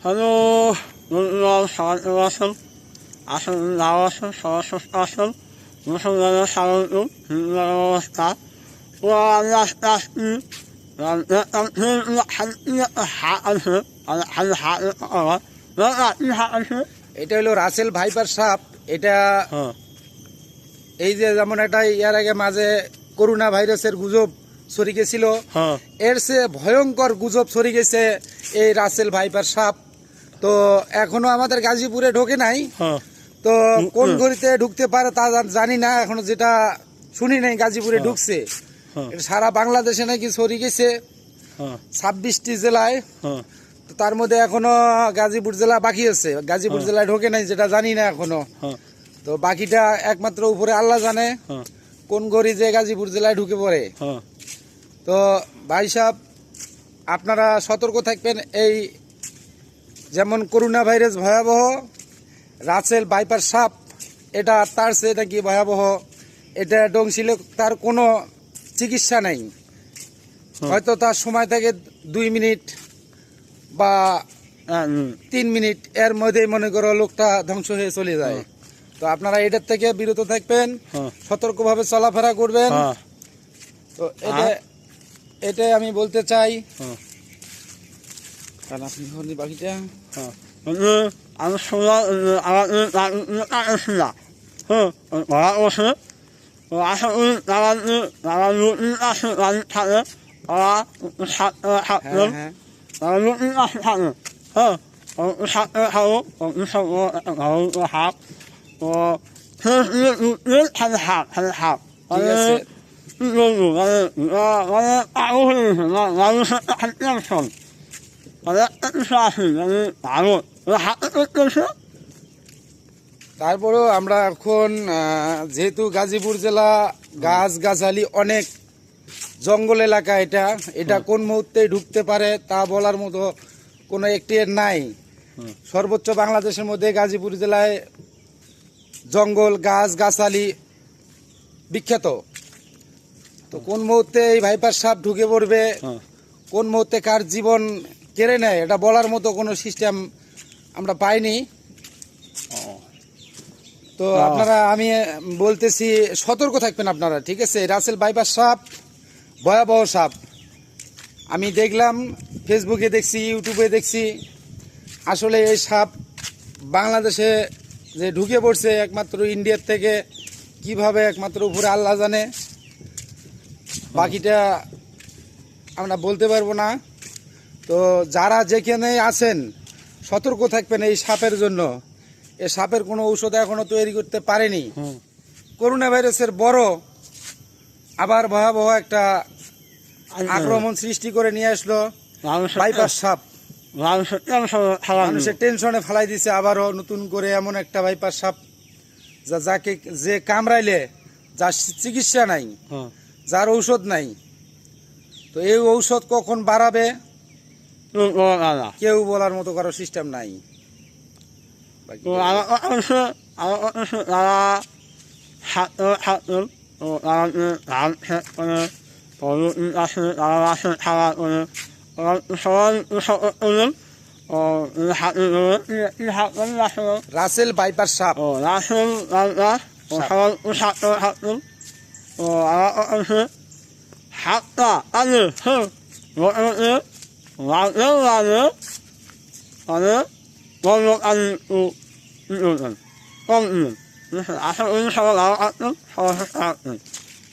Hello বন্ধুরা, সবাই কেমন আছেন? আসুন লাভ আছেন, সবার সুস্থ আছেন, মুসলমানের স্বাগত অবস্থা ও আল্লাহ আসছি হাত আছে হাত আছে। এটা হলো রাসেল ভাইপার সাপ। এটা হ্যাঁ এই যে যেমন একটা ইয়ার আগে মাঝে করোনা ভাইরাসের গুজব ছড়ি গেছিল, হ্যাঁ এর চেয়ে ভয়ঙ্কর গুজব ছড়ি গেছে এই রাসেল ভাইপার সাপ। তো এখনো আমাদের গাজীপুরে ঢোকে নাই, হ্যাঁ তো কোন ঘড়িতে ঢুকতে পারে তা জানি না, এখনো যেটা শুনি নাই গাজীপুরে ঢুকছে। হ্যাঁ এটা সারা বাংলাদেশে নাকি ছড়ি গেছে হ্যাঁ 26টি জেলায়। হ্যাঁ তো তার মধ্যে এখনো গাজীপুর জেলা বাকি আছে, গাজীপুর জেলায় ঢোকে নাই যেটা জানি না এখনো। হ্যাঁ তো বাকিটা একমাত্র উপরে আল্লাহ জানে হ্যাঁ কোন গড়ি যে গাজীপুর জেলায় ঢুকে পড়ে। হ্যাঁ তো ভাই সাহেব, আপনারা সতর্ক থাকবেন। এই যেমন করোনা ভাইরাস ভয়াবহ, রাসেল ভাইপার সাপ এটা তার চেয়ে নাকি ভয়াবহ। এটা ডংশিলে তার কোনো চিকিৎসা নাই, হয়তো তার সময় থাকে 2 মিনিট বা 3 মিনিট, এর মধ্যেই মনে করো লোকটা ধ্বংস হয়ে চলে যায়। তো আপনারা এটার থেকে বিরত থাকবেন, সতর্কভাবে চলাফেরা করবেন। তো এটাই আমি বলতে চাই। কারণ আপনি বাকিটা আমি শুনলাম ঘোরা বসে আশা করি তারা নতুন আসে গাড়ি থাকে, তারা থাকবেন, তারা নতুন আসে থাকে। হ্যাঁ সাথে খাবো একটা ভালো হাত, তো খালি হাত খালি হাত ঠিক আছে। কি বলবো, মানে পাগল হয়ে গেছে মানুষের খালি টেনশন, মানে একটা কিছু আছে মানে ভালো হাতে করতেছে। তারপরেও আমরা এখন যেহেতু গাজীপুর জেলা গাছ গাছালি অনেক জঙ্গল এলাকা, এটা কোন মুহূর্তে ঢুকতে পারে তা বলার মতো কোনো একটি নাই। সর্বোচ্চ বাংলাদেশের মধ্যে গাজীপুর জেলায় জঙ্গল গাছ গাছালি বিখ্যাত। তো কোন মুহূর্তে এই ভাইপার সাপ ঢুকে পড়বে, কোন মুহূর্তে কার জীবন কেড়ে নেয়, এটা বলার মতো কোনো সিস্টেম আমরা পাইনি। তো আপনারা, আমি বলতেছি সতর্ক থাকবেন আপনারা, ঠিক আছে? রাসেল ভাইপার সাপ ভয়াবহ সাপ। আমি দেখলাম, ফেসবুকে দেখছি, ইউটিউবে দেখছি। আসলে এই সাপ বাংলাদেশে যে ঢুকে পড়ছে একমাত্র ইন্ডিয়ার থেকে, কিভাবে একমাত্র উপরে আল্লাহ জানে, বাকিটা আমরা বলতে পারবো না। তো যারা যেখানে আছেন সতর্ক থাকবেন এই সাপের জন্য। এই সাপের কোনো ঔষধ এখনো তৈরি করতে পারেনি। করোনা ভাইরাসের বড় আবার ভয়াবহ একটা আক্রমণ সৃষ্টি করে নিয়ে আসলো ভাইপার সাপ। মানুষের টেনশনে ফেলাই দিছে আবারও নতুন করে এমন একটা ভাইপার সাপ, যাকে যে কামড়াইলে যার চিকিৎসা নাই, যার ঔষধ নাই। তো এই ঔষধ কখন বাড়াবে কেউ বলার মতো কারো সিস্টেম নাই। রাসেল ভাইপার সাপ হাতটা আগে বন্ধ আমি কম আশা করি সবাই ভালো থাকবেন, সবাই সুস্থ থাকবেন।